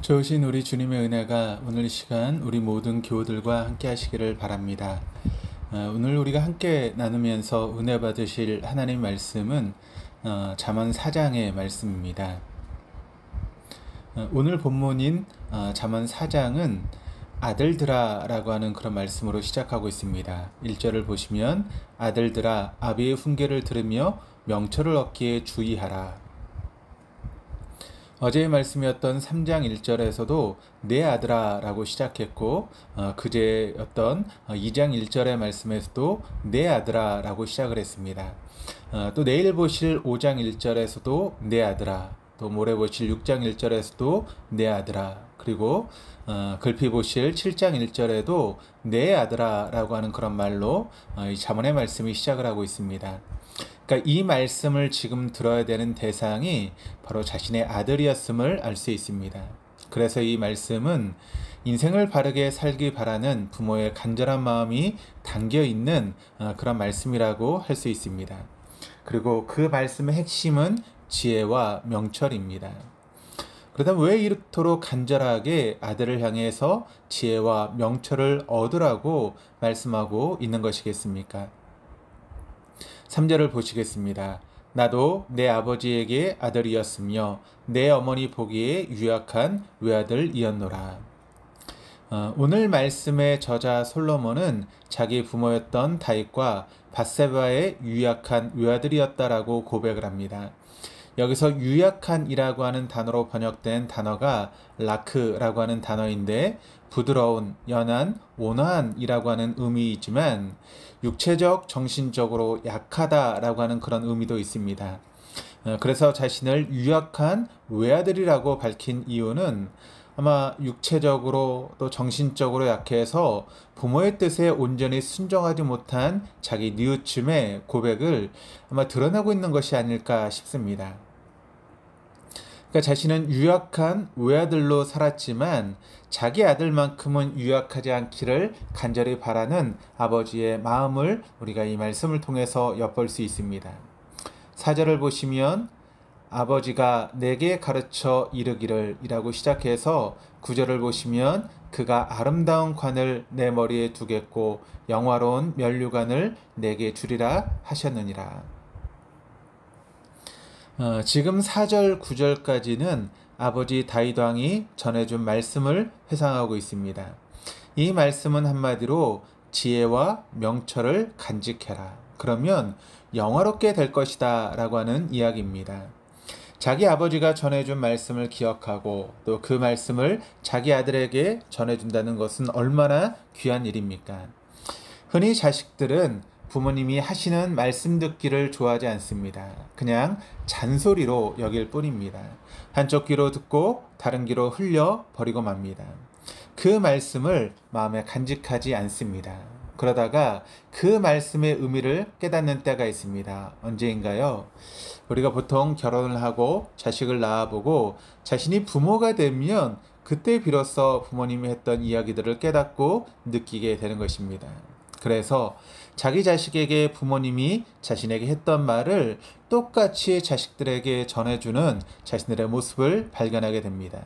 좋으신 우리 주님의 은혜가 오늘 이 시간 우리 모든 교우들과 함께 하시기를 바랍니다. 오늘 우리가 함께 나누면서 은혜 받으실 하나님 말씀은 잠언 4장의 말씀입니다. 오늘 본문인 잠언 4장은 아들들아 라고 하는 그런 말씀으로 시작하고 있습니다. 1절을 보시면 아들들아 아비의 훈계를 들으며 명철을 얻기에 주의하라. 어제의 말씀이었던 3장 1절에서도 내 아들아 라고 시작했고 그제였던 2장 1절의 말씀에서도 내 아들아 라고 시작을 했습니다. 또 내일 보실 5장 1절에서도 내 아들아, 또 모레 보실 6장 1절에서도 내 아들아, 그리고 글피 보실 7장 1절에도 내 아들아 라고 하는 그런 말로 이 잠언의 말씀이 시작을 하고 있습니다. 그러니까 이 말씀을 지금 들어야 되는 대상이 바로 자신의 아들이었음을 알 수 있습니다. 그래서 이 말씀은 인생을 바르게 살기 바라는 부모의 간절한 마음이 담겨 있는 그런 말씀이라고 할 수 있습니다. 그리고 그 말씀의 핵심은 지혜와 명철입니다. 그렇다면 왜 이토록 간절하게 아들을 향해서 지혜와 명철을 얻으라고 말씀하고 있는 것이겠습니까? 3절을 보시겠습니다. 나도 내 아버지에게 아들이었으며 내 어머니 보기에 유약한 외아들이었노라. 오늘 말씀의 저자 솔로몬은 자기 부모였던 다윗과 밧세바의 유약한 외아들이었다라고 고백을 합니다. 여기서 유약한이라고 하는 단어로 번역된 단어가 라크라고 하는 단어인데 부드러운, 연한, 온화한이라고 하는 의미이지만 육체적, 정신적으로 약하다라고 하는 그런 의미도 있습니다. 그래서 자신을 유약한 외아들이라고 밝힌 이유는 아마 육체적으로 또 정신적으로 약해서 부모의 뜻에 온전히 순종하지 못한 자기 뉘우침의 고백을 아마 드러내고 있는 것이 아닐까 싶습니다. 그러니까 자신은 유약한 외아들로 살았지만 자기 아들만큼은 유약하지 않기를 간절히 바라는 아버지의 마음을 우리가 이 말씀을 통해서 엿볼 수 있습니다. 4절을 보시면 아버지가 내게 가르쳐 이르기를 이라고 시작해서 9절을 보시면 그가 아름다운 관을 내 머리에 두겠고 영화로운 면류관을 내게 주리라 하셨느니라. 지금 4절 9절까지는 아버지 다윗 왕이 전해준 말씀을 회상하고 있습니다. 이 말씀은 한마디로 지혜와 명철을 간직해라. 그러면 영화롭게 될 것이다 라고 하는 이야기입니다. 자기 아버지가 전해준 말씀을 기억하고 또 그 말씀을 자기 아들에게 전해준다는 것은 얼마나 귀한 일입니까? 흔히 자식들은 부모님이 하시는 말씀 듣기를 좋아하지 않습니다. 그냥 잔소리로 여길 뿐입니다. 한쪽 귀로 듣고 다른 귀로 흘려 버리고 맙니다. 그 말씀을 마음에 간직하지 않습니다. 그러다가 그 말씀의 의미를 깨닫는 때가 있습니다. 언제인가요? 우리가 보통 결혼을 하고 자식을 낳아보고 자신이 부모가 되면 그때 비로소 부모님이 했던 이야기들을 깨닫고 느끼게 되는 것입니다. 그래서 자기 자식에게 부모님이 자신에게 했던 말을 똑같이 자식들에게 전해주는 자신들의 모습을 발견하게 됩니다.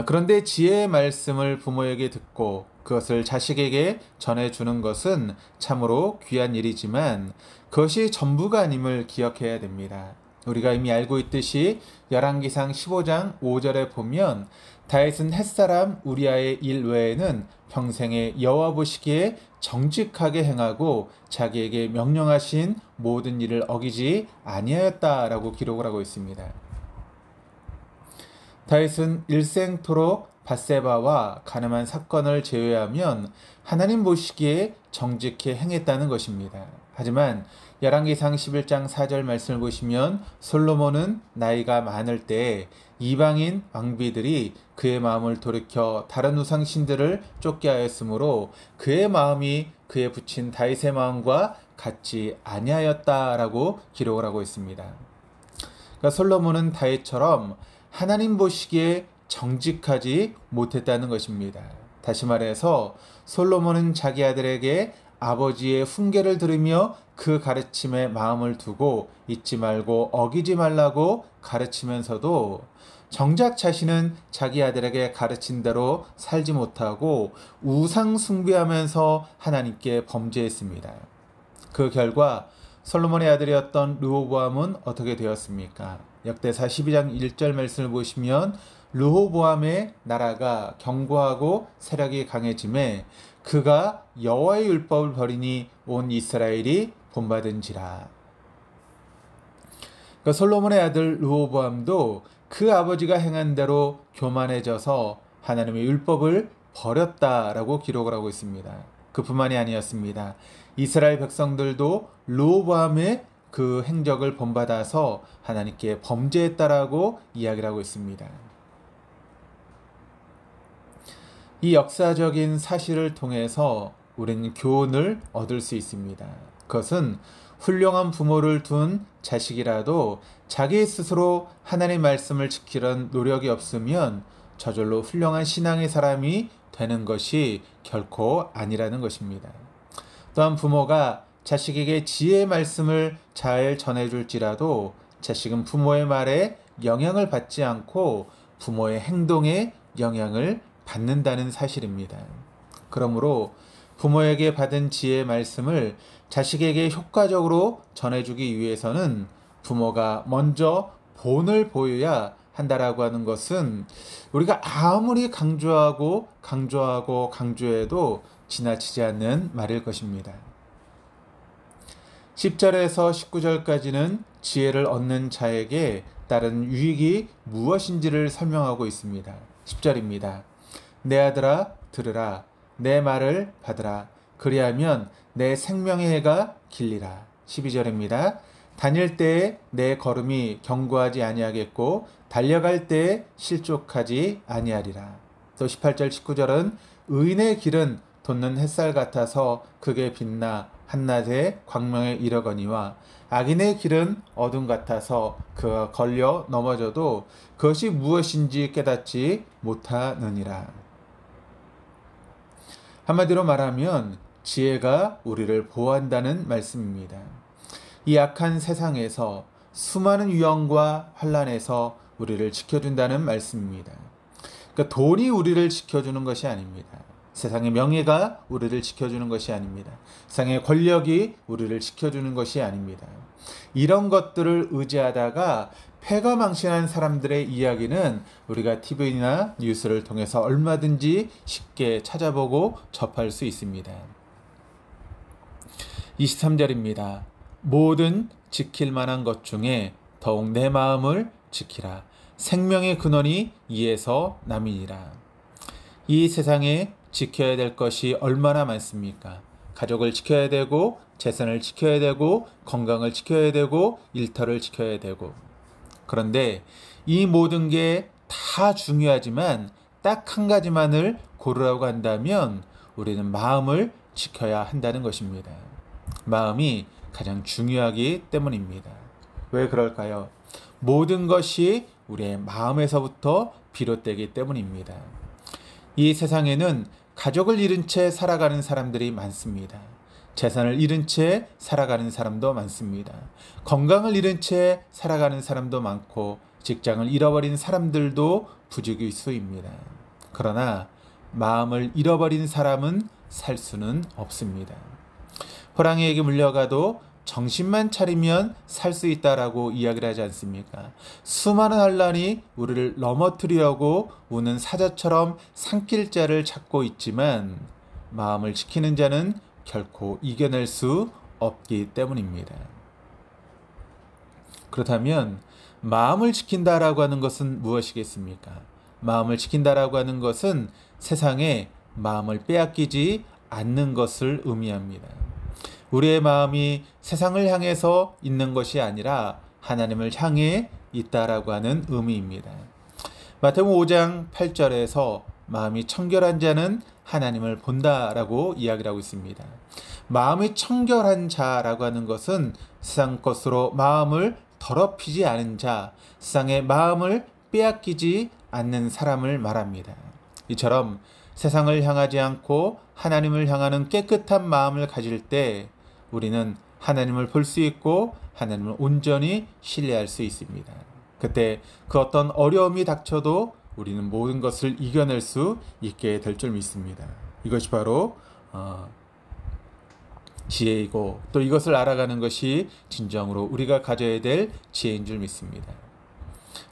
그런데 지혜의 말씀을 부모에게 듣고 그것을 자식에게 전해주는 것은 참으로 귀한 일이지만 그것이 전부가 아님을 기억해야 됩니다. 우리가 이미 알고 있듯이 열왕기상 15장 5절에 보면 다윗은 햇사람 우리아의 일 외에는 평생에 여호와 보시기에 정직하게 행하고 자기에게 명령하신 모든 일을 어기지 아니하였다라고 기록을 하고 있습니다. 다윗은 일생토록 밧세바와 가늠한 사건을 제외하면 하나님 보시기에 정직히 행했다는 것입니다. 하지만 열왕기상 11장 4절 말씀을 보시면 솔로몬은 나이가 많을 때에 이방인 왕비들이 그의 마음을 돌이켜 다른 우상신들을 쫓게 하였으므로 그의 마음이 그에 붙인 다윗의 마음과 같지 아니하였다라고 기록을 하고 있습니다. 그러니까 솔로몬은 다윗처럼 하나님 보시기에 정직하지 못했다는 것입니다. 다시 말해서 솔로몬은 자기 아들에게 아버지의 훈계를 들으며 그 가르침에 마음을 두고 잊지 말고 어기지 말라고 가르치면서도 정작 자신은 자기 아들에게 가르친 대로 살지 못하고 우상 숭배하면서 하나님께 범죄했습니다. 그 결과 솔로몬의 아들이었던 르호보암은 어떻게 되었습니까? 역대사 12장 1절 말씀을 보시면 르호보암의 나라가 견고하고 세력이 강해짐에 그가 여호와의 율법을 버리니 온 이스라엘이 본받은지라. 그러니까 솔로몬의 아들 르호보암도 그 아버지가 행한 대로 교만해져서 하나님의 율법을 버렸다라고 기록을 하고 있습니다. 그뿐만이 아니었습니다. 이스라엘 백성들도 르호보암의 그 행적을 본받아서 하나님께 범죄했다라고 이야기를 하고 있습니다. 이 역사적인 사실을 통해서 우리는 교훈을 얻을 수 있습니다. 그것은 훌륭한 부모를 둔 자식이라도 자기 스스로 하나님의 말씀을 지키려는 노력이 없으면 저절로 훌륭한 신앙의 사람이 되는 것이 결코 아니라는 것입니다. 또한 부모가 자식에게 지혜의 말씀을 잘 전해줄지라도 자식은 부모의 말에 영향을 받지 않고 부모의 행동에 영향을 받는다는 사실입니다. 그러므로 부모에게 받은 지혜의 말씀을 자식에게 효과적으로 전해주기 위해서는 부모가 먼저 본을 보여야 한다라고 하는 것은 우리가 아무리 강조해도 지나치지 않는 말일 것입니다. 10절에서 19절까지는 지혜를 얻는 자에게 따른 유익이 무엇인지를 설명하고 있습니다. 10절입니다. 내 아들아 들으라. 내 말을 받으라. 그리하면 내 생명의 해가 길리라. 12절입니다. 다닐 때에 내 걸음이 견고하지 아니하겠고 달려갈 때에 실족하지 아니하리라. 또 18절 19절은 의인의 길은 돋는 햇살 같아서 그게 빛나 한낮에 광명에 이르거니와 악인의 길은 어둠 같아서 그가 걸려 넘어져도 그것이 무엇인지 깨닫지 못하느니라. 한마디로 말하면 지혜가 우리를 보호한다는 말씀입니다. 이 악한 세상에서 수많은 위험과 환난에서 우리를 지켜준다는 말씀입니다. 그러니까 돈이 우리를 지켜주는 것이 아닙니다. 세상의 명예가 우리를 지켜주는 것이 아닙니다. 세상의 권력이 우리를 지켜주는 것이 아닙니다. 이런 것들을 의지하다가 패가 망신한 사람들의 이야기는 우리가 TV나 뉴스를 통해서 얼마든지 쉽게 찾아보고 접할 수 있습니다. 23절입니다. 모든 지킬 만한 것 중에 더욱 내 마음을 지키라. 생명의 근원이 이에서 남이니라. 이 세상에 지켜야 될 것이 얼마나 많습니까? 가족을 지켜야 되고 재산을 지켜야 되고 건강을 지켜야 되고 일터를 지켜야 되고. 그런데 이 모든 게 다 중요하지만 딱 한 가지만을 고르라고 한다면 우리는 마음을 지켜야 한다는 것입니다. 마음이 가장 중요하기 때문입니다. 왜 그럴까요? 모든 것이 우리의 마음에서부터 비롯되기 때문입니다. 이 세상에는 가족을 잃은 채 살아가는 사람들이 많습니다. 재산을 잃은 채 살아가는 사람도 많습니다. 건강을 잃은 채 살아가는 사람도 많고 직장을 잃어버린 사람들도 부지기수입니다. 그러나 마음을 잃어버린 사람은 살 수는 없습니다. 호랑이에게 물려가도 정신만 차리면 살 수 있다라고 이야기를 하지 않습니까? 수많은 환난이 우리를 넘어뜨리려고 우는 사자처럼 산길자를 찾고 있지만 마음을 지키는 자는 결코 이겨낼 수 없기 때문입니다. 그렇다면 마음을 지킨다라고 하는 것은 무엇이겠습니까? 마음을 지킨다라고 하는 것은 세상에 마음을 빼앗기지 않는 것을 의미합니다. 우리의 마음이 세상을 향해서 있는 것이 아니라 하나님을 향해 있다라고 하는 의미입니다. 마태복음 5장 8절에서 마음이 청결한 자는 하나님을 본다라고 이야기를 하고 있습니다. 마음이 청결한 자라고 하는 것은 세상 것으로 마음을 더럽히지 않은 자, 세상의 마음을 빼앗기지 않는 사람을 말합니다. 이처럼 세상을 향하지 않고 하나님을 향하는 깨끗한 마음을 가질 때 우리는 하나님을 볼 수 있고 하나님을 온전히 신뢰할 수 있습니다. 그때 그 어떤 어려움이 닥쳐도 우리는 모든 것을 이겨낼 수 있게 될 줄 믿습니다. 이것이 바로 지혜이고 또 이것을 알아가는 것이 진정으로 우리가 가져야 될 지혜인 줄 믿습니다.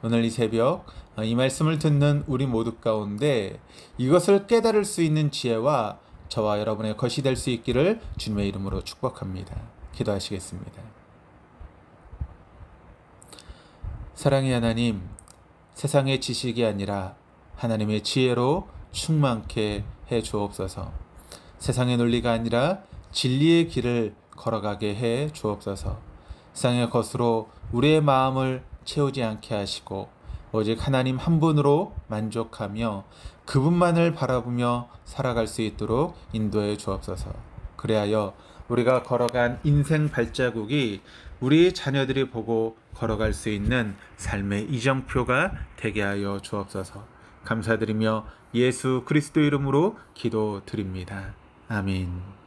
오늘 이 새벽 이 말씀을 듣는 우리 모두 가운데 이것을 깨달을 수 있는 지혜와 저와 여러분의 것이 될 수 있기를 주님의 이름으로 축복합니다. 기도하시겠습니다. 사랑의 하나님, 세상의 지식이 아니라 하나님의 지혜로 충만케 해 주옵소서. 세상의 논리가 아니라 진리의 길을 걸어가게 해 주옵소서. 세상의 것으로 우리의 마음을 채우지 않게 하시고 오직 하나님 한 분으로 만족하며 그분만을 바라보며 살아갈 수 있도록 인도해 주옵소서. 그리하여 우리가 걸어간 인생 발자국이 우리 자녀들이 보고 걸어갈 수 있는 삶의 이정표가 되게 하여 주옵소서. 감사드리며 예수 그리스도 이름으로 기도드립니다. 아멘.